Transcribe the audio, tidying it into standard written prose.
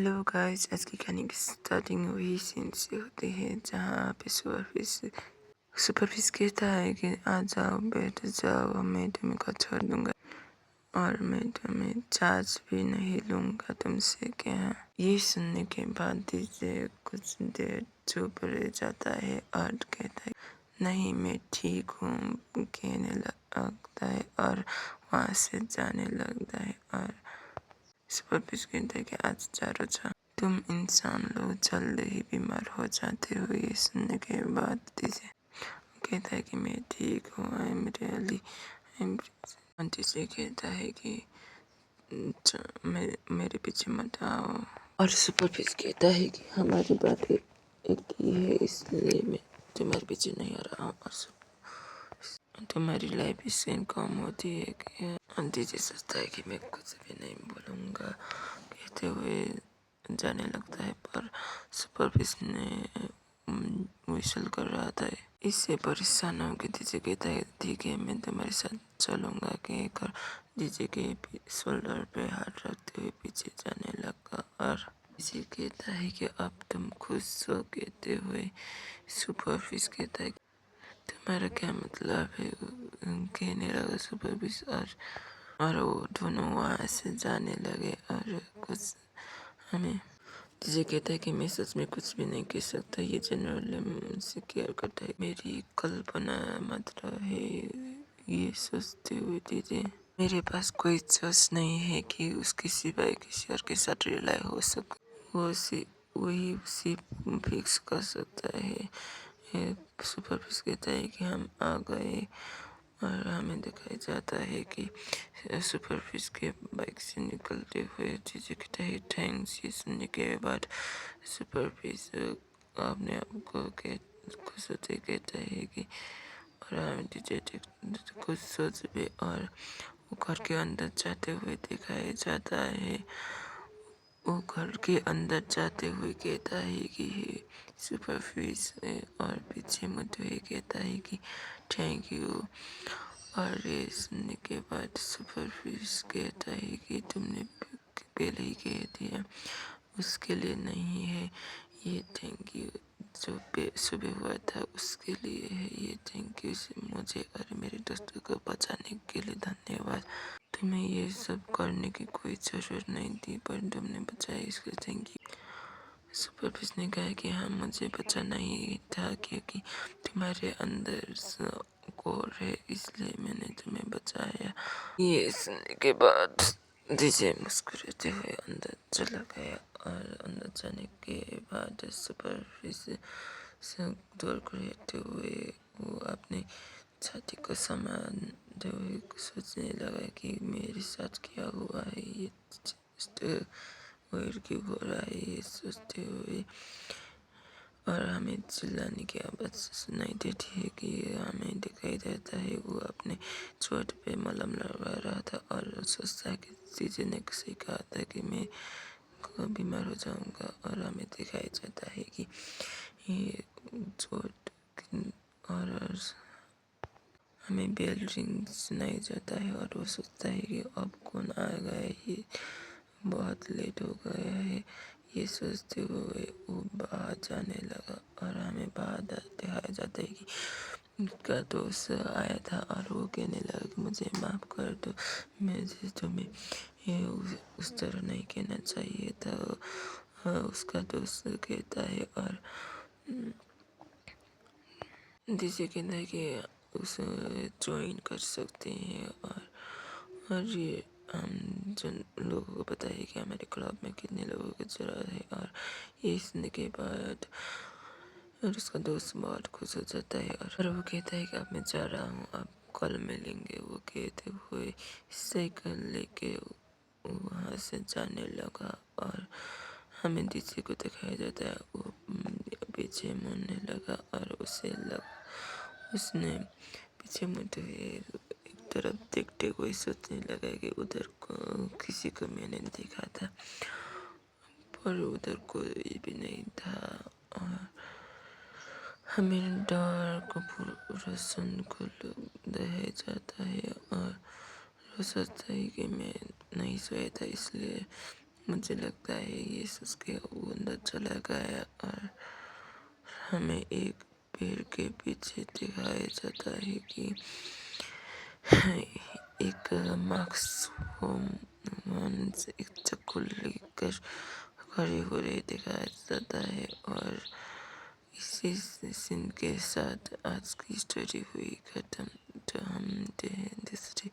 Hello guys, आज की कहानी की स्टार्टिंग वही सीन से होती है जहाँ पे सुपरफिश कहता है कि आ जाओ बैठ जाओ, मैं तुम्हें को छोड़ दूंगा और मैं तुम्हें चार्ज भी नहीं लूँगा तुमसे। क्या ये सुनने के बाद डीजे कुछ देर चुप रह जाता है और कहता है नहीं मैं ठीक हूँ कहने लगता है और वहाँ से जाने लगता है। और सुपरफिश कहता है कि आज चारों तुम इंसान लोग जल्द ही बीमार हो जाते हो। ये सुनने के बाद डीजे कहता है कि मैं ठीक हूँ, आई एम रियली डीजे कहता है कि मेरे पीछे मत आओ। और सुपरफिश कहता है कि हमारी बात एक ही है, इसलिए मैं तुम्हारे पीछे नहीं आ रहा हूँ और तुम्हारी लाइफ इससे कम होती है कि डीजे सोचता है कि मैं कुछ भी नहीं बोलूँगा कहते हुए जाने लगता है, पर सुपरफिश ने विसल कर रहा था। इससे परेशान होकर डीजे कहता है ठीक है मैं तुम्हारे साथ चलूँगा कहकर डीजे के शोल्डर पे हाथ रखते हुए पीछे जाने लगा। और डीजे कहता है कि अब तुम खुश हो कहते हुए सुपरफिश कहता है तुम्हारा क्या मतलब है कहने लगा सुपरफिश। और वो दोनों वहाँ से जाने लगे। और कुछ हमें डीजे कहता है कि मैं सच में कुछ भी नहीं कह सकता, ये जनरल मुझसे केयर करता है, मेरी कल्पना मात्र है। ये सोचते हुए डीजे मेरे पास कोई चॉइस नहीं है कि उसके सिवाय किसी और के साथ रिलाई हो सके, वही उसी फिक्स कर सकता है। सुपरफिश कहता है कि हम आ गए और हमें दिखाई जाता है कि सुपरफिश के बाइक से निकलते हुए डीजे कहता है थैंक्स। ये सुनने के बाद सुपरफिश अपने आप को सोचे कहता है कि और हमें डीजे कुछ सोच भी और वो घर के अंदर जाते हुए दिखाया जाता है। वो घर के अंदर जाते हुए कहता है कि सुपरफिश और पीछे मुड़ते हुए कहता है कि थैंक यू। और ये सुनने के बाद सुपरफिश कहता है कि तुमने पहले ही कह दिया, उसके लिए नहीं है ये थैंक यू, जो सुबह हुआ था उसके लिए है ये थैंक यू। मुझे और मेरे दोस्तों को बचाने के लिए धन्यवाद, तुम्हें ये सब करने की कोई ज़रूरत नहीं थी पर तुमने बचाया इसके थैंक यू। सुपरफिश ने कहा कि हाँ मुझे बचाना ही था क्योंकि तुम्हारे अंदर कोर है इसलिए मैंने तुम्हें बचाया। ये सुनने के बाद डीजे मुस्कुराते हुए अंदर चला गया। और अंदर जाने के बाद सुपरफिश से दूर करते हुए वो अपने छाती को समाते हुए सोचने लगा कि मेरे साथ क्या हुआ है, ये क्यों हो रहा है ये सोचते हुए। और हमें चिल्लाने की आवाज़ सुनाई देती है कि हमें दिखाई देता है वो अपने चोट पे मलहम लगा रहा था और सोचता है कि डीजे ने किसी कहा था कि मैं बीमार हो जाऊंगा। और हमें दिखाई जाता है कि ये चोट और हमें बेल रिंग सुनाई जाता है और वो सोचता है कि अब कौन आ गया, ये बहुत लेट हो गया है। ये सोचते हुए वो बाहर जाने लगा। और हमें बाहर दिखाया जाता है कि उसका दोस्त आया था और वो कहने लगा कि मुझे माफ़ कर दो, मुझे तुम्हें ये उस तरह नहीं कहना चाहिए था। उसका दोस्त कहता है और जिसे कहता है कि उसे ज्वाइन कर सकते हैं। और ये हम जिन लोगों को पता है कि हमारे क्लब में कितने लोगों की ज़रूरत है। और ये सुनने के बाद और उसका दोस्त बहुत खुश हो जाता है और वो कहता है कि अब मैं जा रहा हूँ, अब कल मिलेंगे। वो कहते हुए साइकिल लेके वहाँ से जाने लगा। और हमें डीजे को दिखाया जाता है वो पीछे मुड़ने लगा और उसने पीछे मुड़ते हुए एक तरफ देखते हुए सोचने लगा कि उधर को किसी को मैंने देखा था पर उधर कोई भी नहीं था। और हमें डर को पूरा सुन को दिखाया जाता है और वो सोचता है कि मैं नहीं सोया था इसलिए मुझे लगता है यीशु के वो अंदर चला गया और हमें एक पेड़ के पीछे दिखाया जाता है कि एक मार्क्स एक चाकू लेकर खड़े हो रहे दिखाया जाता है। और इसी सीन के साथ आज की स्टोरी हुई खत्म। तो हम दूसरी